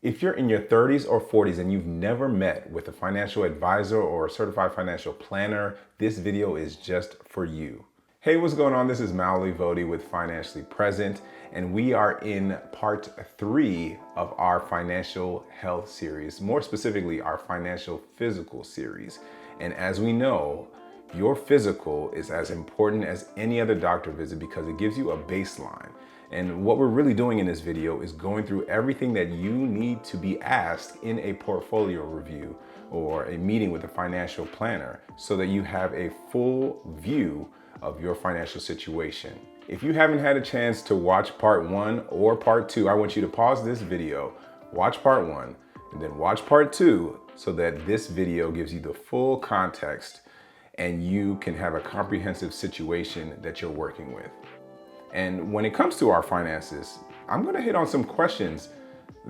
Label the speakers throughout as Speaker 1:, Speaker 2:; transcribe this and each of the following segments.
Speaker 1: If you're in your 30s or 40s and you've never met with a financial advisor or a certified financial planner, this video is just for you. Hey, what's going on? This is Mawuli Vodi with Financially Present, and we are in part 3 of our financial health series, more specifically our financial physical series. And as we know, your physical is as important as any other doctor visit because it gives you a baseline. And what we're really doing in this video is going through everything that you need to be asked in a portfolio review or a meeting with a financial planner so that you have a full view of your financial situation. If you haven't had a chance to watch part 1 or part 2, I want you to pause this video, watch part 1, and then watch part 2 so that this video gives you the full context and you can have a comprehensive situation that you're working with. And when it comes to our finances, I'm going to hit on some questions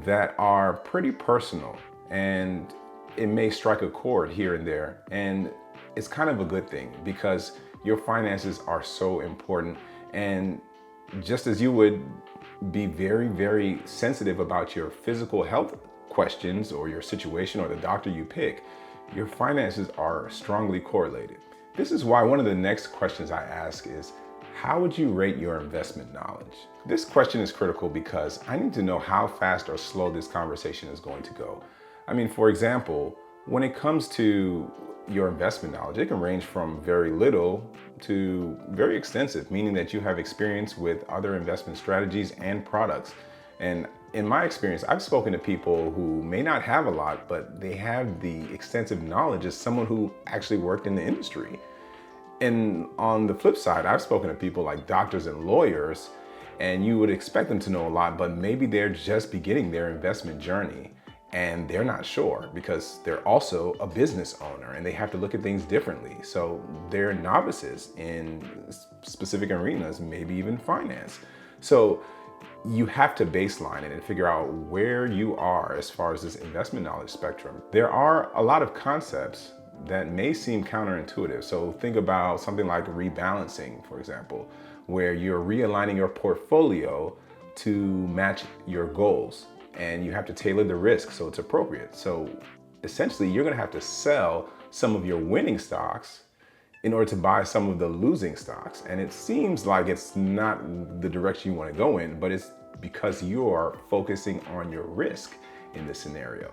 Speaker 1: that are pretty personal, and it may strike a chord here and there. And it's kind of a good thing because your finances are so important. And just as you would be very, very sensitive about your physical health questions or your situation or the doctor you pick, your finances are strongly correlated. This is why one of the next questions I ask is, how would you rate your investment knowledge? This question is critical because I need to know how fast or slow this conversation is going to go. I mean, for example, when it comes to your investment knowledge, it can range from very little to very extensive, meaning that you have experience with other investment strategies and products. And in my experience, I've spoken to people who may not have a lot, but they have the extensive knowledge as someone who actually worked in the industry. And on the flip side, I've spoken to people like doctors and lawyers, and you would expect them to know a lot, but maybe they're just beginning their investment journey and they're not sure because they're also a business owner and they have to look at things differently. So they're novices in specific arenas, maybe even finance. So you have to baseline it and figure out where you are as far as this investment knowledge spectrum. There are a lot of concepts that may seem counterintuitive. So think about something like rebalancing, for example, where you're realigning your portfolio to match your goals and you have to tailor the risk so it's appropriate. So essentially, you're gonna have to sell some of your winning stocks in order to buy some of the losing stocks. And it seems like it's not the direction you wanna go in, but it's because you're focusing on your risk in this scenario.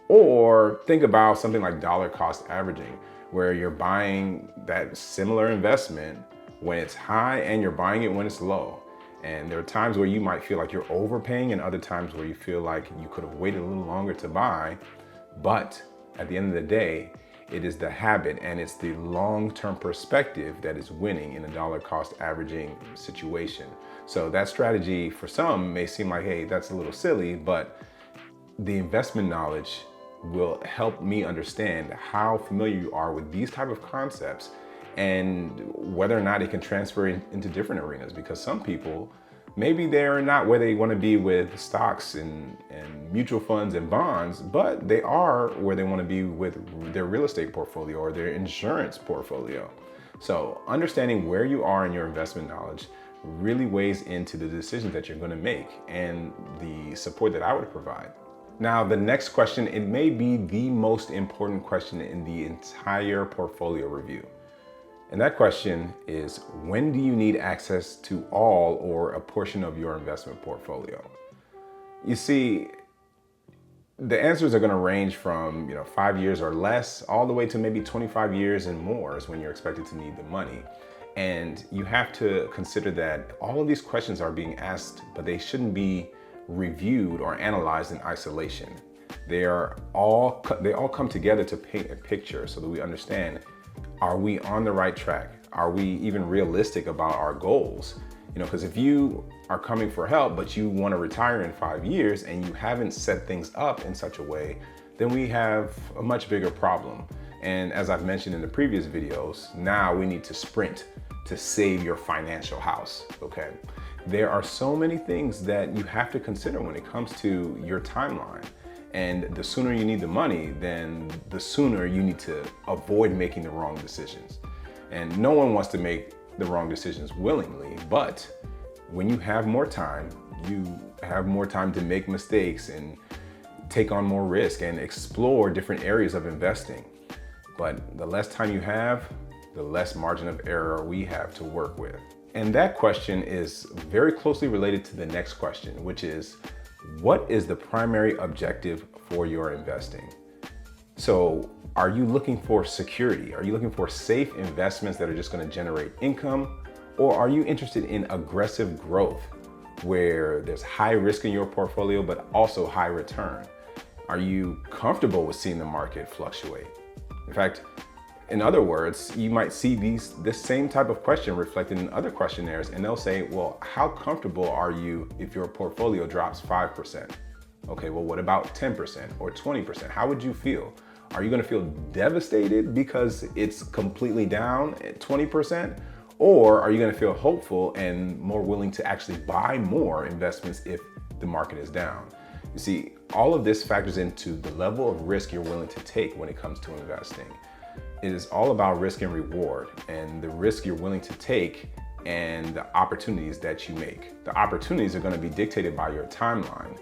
Speaker 1: Or think about something like dollar cost averaging, where you're buying that similar investment when it's high and you're buying it when it's low. And there are times where you might feel like you're overpaying and other times where you feel like you could have waited a little longer to buy. But at the end of the day, it is the habit and it's the long-term perspective that is winning in a dollar cost averaging situation. So that strategy for some may seem like, hey, that's a little silly, but the investment knowledge will help me understand how familiar you are with these type of concepts and whether or not it can transfer into different arenas, because some people, maybe they're not where they want to be with stocks and mutual funds and bonds, but they are where they want to be with their real estate portfolio or their insurance portfolio. So understanding where you are in your investment knowledge really weighs into the decisions that you're going to make and the support that I would provide. Now, the next question, it may be the most important question in the entire portfolio review. And that question is, when do you need access to all or a portion of your investment portfolio? You see, the answers are going to range from 5 years or less all the way to maybe 25 years and more is when you're expected to need the money. And you have to consider that all of these questions are being asked, but they shouldn't be reviewed or analyzed in isolation. They all come together to paint a picture so that we understand, are we on the right track? Are we even realistic about our goals? Because if you are coming for help, but you want to retire in 5 years and you haven't set things up in such a way, then we have a much bigger problem. And as I've mentioned in the previous videos, now we need to sprint to save your financial house, okay? There are so many things that you have to consider when it comes to your timeline. And the sooner you need the money, then the sooner you need to avoid making the wrong decisions. And no one wants to make the wrong decisions willingly, but when you have more time, you have more time to make mistakes and take on more risk and explore different areas of investing. But the less time you have, the less margin of error we have to work with. And that question is very closely related to the next question, which is, what is the primary objective for your investing? So are you looking for security? Are you looking for safe investments that are just going to generate income? Or are you interested in aggressive growth where there's high risk in your portfolio, but also high return? Are you comfortable with seeing the market fluctuate? In fact, in other words, you might see this same type of question reflected in other questionnaires, and they'll say, well, how comfortable are you if your portfolio drops 5%? Okay, well, what about 10% or 20%? How would you feel? Are you gonna feel devastated because it's completely down at 20%? Or are you gonna feel hopeful and more willing to actually buy more investments if the market is down? You see, all of this factors into the level of risk you're willing to take when it comes to investing. It is all about risk and reward, and the risk you're willing to take and the opportunities that you make. The opportunities are going to be dictated by your timeline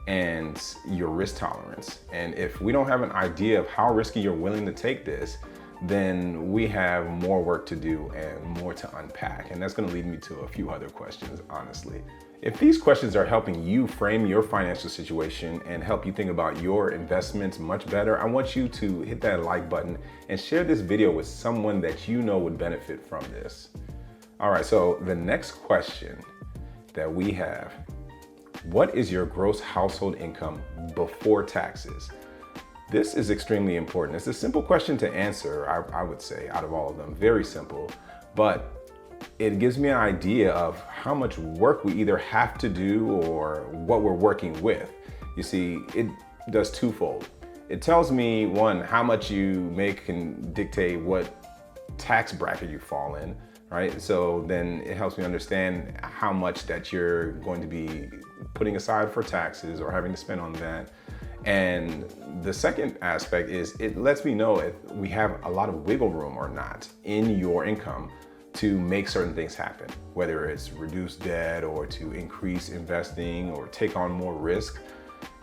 Speaker 1: and your risk tolerance. And if we don't have an idea of how risky you're willing to take this, then we have more work to do and more to unpack. And that's going to lead me to a few other questions, honestly. If these questions are helping you frame your financial situation and help you think about your investments much better, I want you to hit that like button and share this video with someone that you know would benefit from this. All right, so the next question that we have, what is your gross household income before taxes? This is extremely important. It's a simple question to answer, I would say, out of all of them. Very simple, but it gives me an idea of how much work we either have to do or what we're working with. You see, it does twofold. It tells me, one, how much you make can dictate what tax bracket you fall in, right? So then it helps me understand how much that you're going to be putting aside for taxes or having to spend on that. And the second aspect is it lets me know if we have a lot of wiggle room or not in your income to make certain things happen, whether it's reduce debt or to increase investing or take on more risk.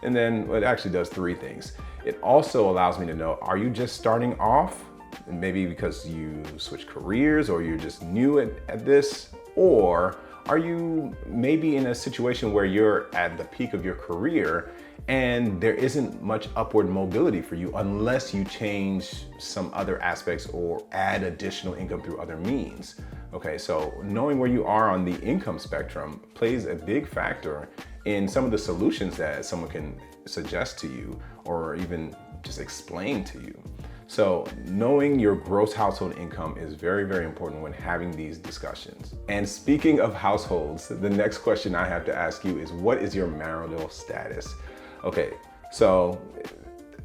Speaker 1: And then it actually does three things. It also allows me to know, are you just starting off? Maybe because you switch careers or you're just new at this, or are you maybe in a situation where you're at the peak of your career and there isn't much upward mobility for you unless you change some other aspects or add additional income through other means. Okay, so knowing where you are on the income spectrum plays a big factor in some of the solutions that someone can suggest to you or even just explain to you. So knowing your gross household income is very, very important when having these discussions. And speaking of households, the next question I have to ask you is, what is your marital status? Okay, so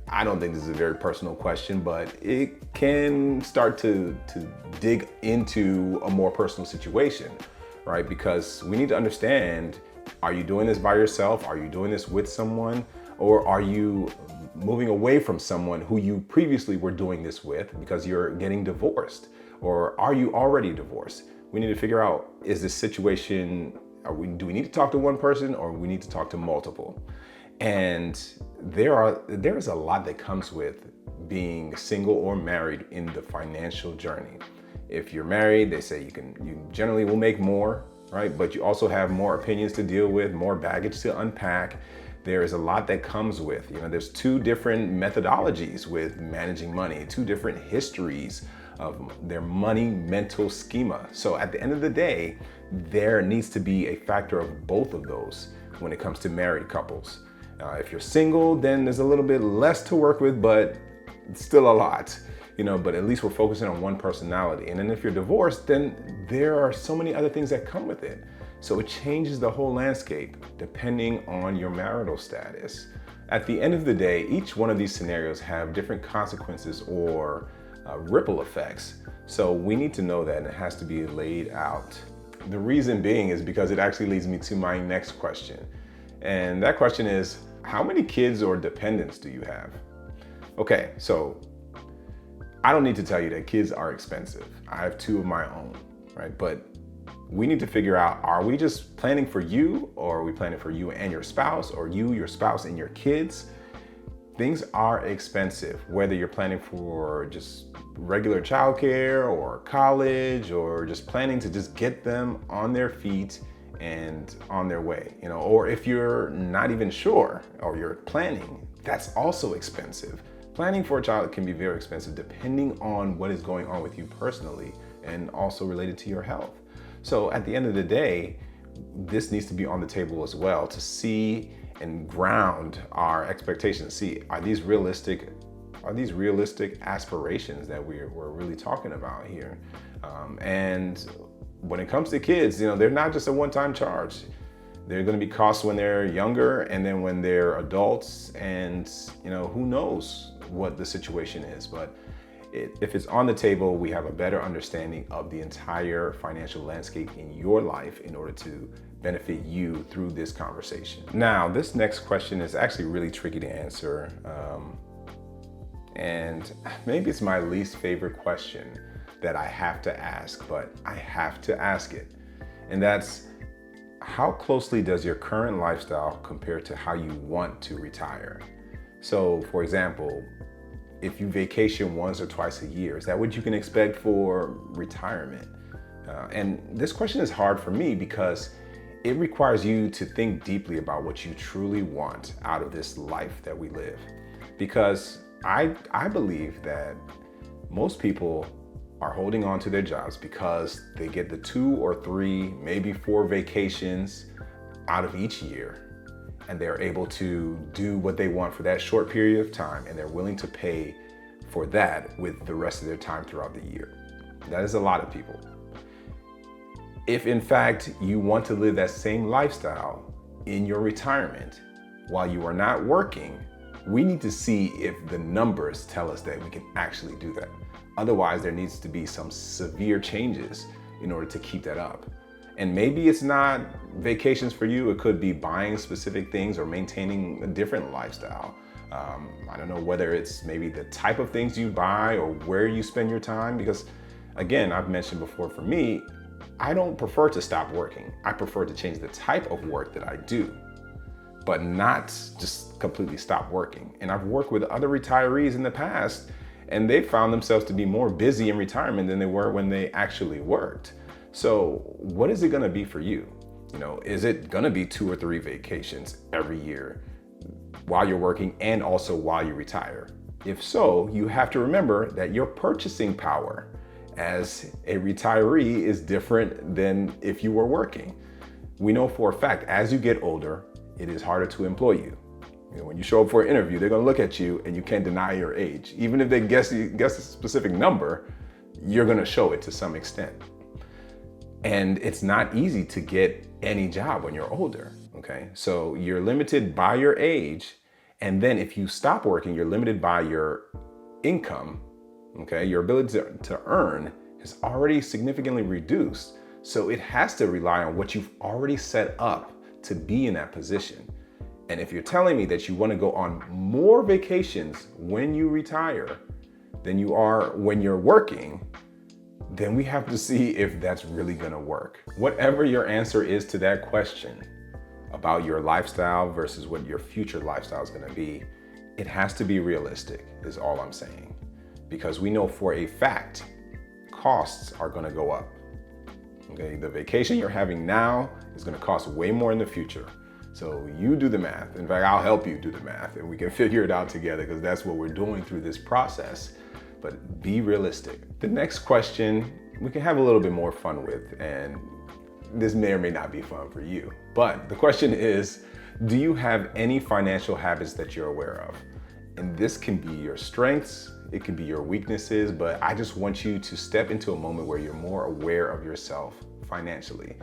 Speaker 1: I don't think this is a very personal question, but it can start to dig into a more personal situation, right? Because we need to understand, are you doing this by yourself? Are you doing this with someone? Or are you moving away from someone who you previously were doing this with because you're getting divorced? Or are you already divorced? We need to figure out, is this situation, do we need to talk to one person or we need to talk to multiple? And there is a lot that comes with being single or married in the financial journey. If you're married, they say you generally will make more, right? But you also have more opinions to deal with, more baggage to unpack. There is a lot that comes with, there's two different methodologies with managing money, two different histories of their money mental schema. So at the end of the day, there needs to be a factor of both of those when it comes to married couples. If you're single, then there's a little bit less to work with, but still a lot, but at least we're focusing on one personality. And then if you're divorced, then there are so many other things that come with it. So it changes the whole landscape depending on your marital status. At the end of the day, each one of these scenarios have different consequences or ripple effects. So we need to know that, and it has to be laid out. The reason being is because it actually leads me to my next question. And that question is, how many kids or dependents do you have? Okay, so I don't need to tell you that kids are expensive. I have two of my own, right? But we need to figure out, are we just planning for you, or are we planning for you and your spouse, or you, your spouse, and your kids? things are expensive, whether you're planning for just regular childcare or college, or just planning to just get them on their feet and on their way, or if you're not even sure or you're planning, that's also expensive. Planning for a child can be very expensive depending on what is going on with you personally and also related to your health. So at the end of the day, this needs to be on the table as well to see and ground our expectations. See, are these realistic aspirations that we're really talking about here? And when it comes to kids, they're not just a one-time charge. They're going to be costs when they're younger, and then when they're adults, and who knows what the situation is. But if it's on the table, we have a better understanding of the entire financial landscape in your life in order to benefit you through this conversation. Now, this next question is actually really tricky to answer. And maybe it's my least favorite question that I have to ask, but I have to ask it. And that's, how closely does your current lifestyle compare to how you want to retire? So, for example, if you vacation once or twice a year, is that what you can expect for retirement? And this question is hard for me because it requires you to think deeply about what you truly want out of this life that we live. Because I believe that most people are holding on to their jobs because they get the 2 or 3, maybe 4 vacations out of each year, and they're able to do what they want for that short period of time, and they're willing to pay for that with the rest of their time throughout the year. That is a lot of people. If in fact you want to live that same lifestyle in your retirement while you are not working, we need to see if the numbers tell us that we can actually do that. Otherwise, there needs to be some severe changes in order to keep that up. And maybe it's not vacations for you. It could be buying specific things or maintaining a different lifestyle. I don't know whether it's maybe the type of things you buy or where you spend your time. Because again, I've mentioned before, for me, I don't prefer to stop working. I prefer to change the type of work that I do, but not just completely stop working. And I've worked with other retirees in the past, and they found themselves to be more busy in retirement than they were when they actually worked. So what is it gonna be for you? Is it gonna be 2 or 3 vacations every year while you're working and also while you retire? If so, you have to remember that your purchasing power as a retiree is different than if you were working. We know for a fact, as you get older, it is harder to employ you. When you show up for an interview, they're gonna look at you and you can't deny your age. Even if they guess a specific number, you're gonna show it to some extent. And it's not easy to get any job when you're older, okay? So you're limited by your age. And then if you stop working, you're limited by your income, okay? Your ability to earn is already significantly reduced. So it has to rely on what you've already set up to be in that position. And if you're telling me that you want to go on more vacations when you retire than you are when you're working, then we have to see if that's really going to work. Whatever your answer is to that question about your lifestyle versus what your future lifestyle is going to be, it has to be realistic, is all I'm saying. Because we know for a fact, costs are going to go up. Okay, the vacation you're having now is going to cost way more in the future. So you do the math. In fact, I'll help you do the math and we can figure it out together, because that's what we're doing through this process. But be realistic. The next question we can have a little bit more fun with, and this may or may not be fun for you. But the question is, do you have any financial habits that you're aware of? And this can be your strengths, it can be your weaknesses, but I just want you to step into a moment where you're more aware of yourself financially.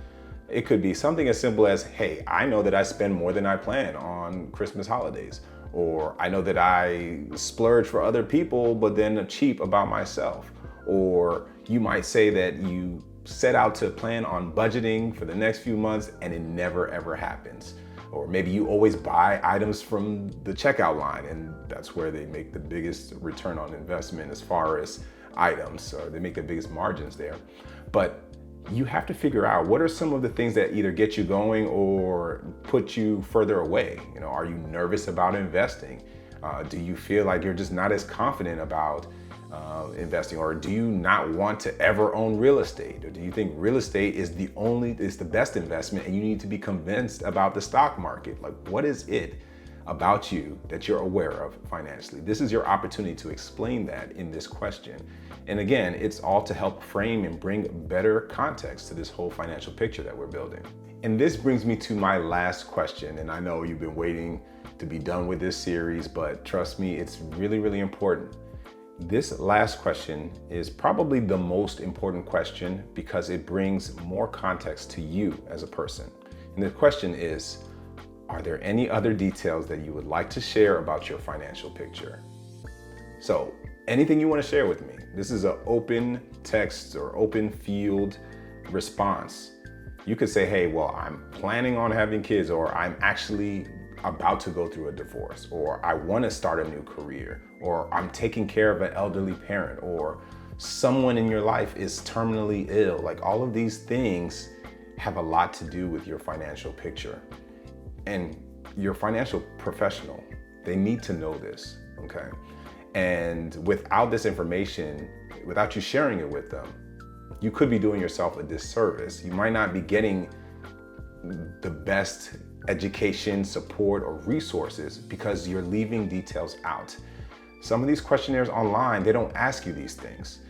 Speaker 1: It could be something as simple as, hey, I know that I spend more than I plan on Christmas holidays. Or I know that I splurge for other people, but then I'm cheap about myself. Or you might say that you set out to plan on budgeting for the next few months and it never ever happens. Or maybe you always buy items from the checkout line, and that's where they make the biggest return on investment as far as items, or they make the biggest margins there. But you have to figure out, what are some of the things that either get you going or put you further away? Are you nervous about investing? Do you feel like you're just not as confident about investing, or do you not want to ever own real estate? Or do you think real estate is the best investment and you need to be convinced about the stock market? Like, what is it about you that you're aware of financially? This is your opportunity to explain that in this question. And again, it's all to help frame and bring better context to this whole financial picture that we're building. And this brings me to my last question. And I know you've been waiting to be done with this series, but trust me, it's really, really important. This last question is probably the most important question because it brings more context to you as a person. And the question is, are there any other details that you would like to share about your financial picture? So anything you want to share with me. This is an open text or open field response. You could say, hey, well, I'm planning on having kids, or I'm actually about to go through a divorce, or I want to start a new career, or I'm taking care of an elderly parent, or someone in your life is terminally ill. Like, all of these things have a lot to do with your financial picture. And your financial professional, they need to know this, okay? And without this information, without you sharing it with them, you could be doing yourself a disservice. You might not be getting the best education, support, or resources because you're leaving details out. Some of these questionnaires online, they don't ask you these things.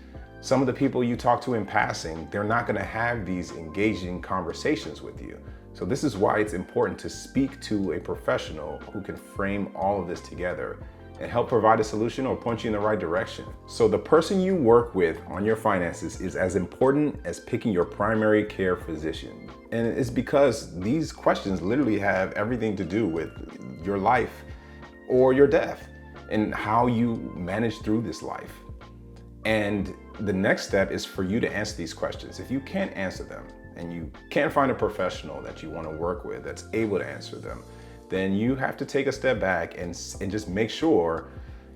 Speaker 1: Some of the people you talk to in passing, they're not gonna have these engaging conversations with you. So this is why it's important to speak to a professional who can frame all of this together and help provide a solution or point you in the right direction. So the person you work with on your finances is as important as picking your primary care physician. And it's because these questions literally have everything to do with your life or your death and how you manage through this life. And the next step is for you to answer these questions. If you can't answer them and you can't find a professional that you want to work with that's able to answer them, then you have to take a step back and just make sure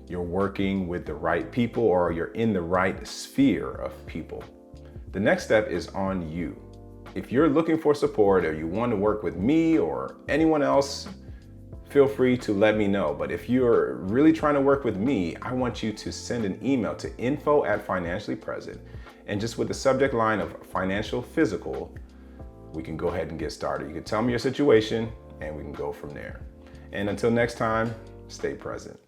Speaker 1: you're working with the right people or you're in the right sphere of people. The next step is on you. If you're looking for support or you want to work with me or anyone else, feel free to let me know. But if you're really trying to work with me, I want you to send an email to info@financiallypresent, and just with the subject line of financial physical, we can go ahead and get started. You can tell me your situation and we can go from there. And until next time, stay present.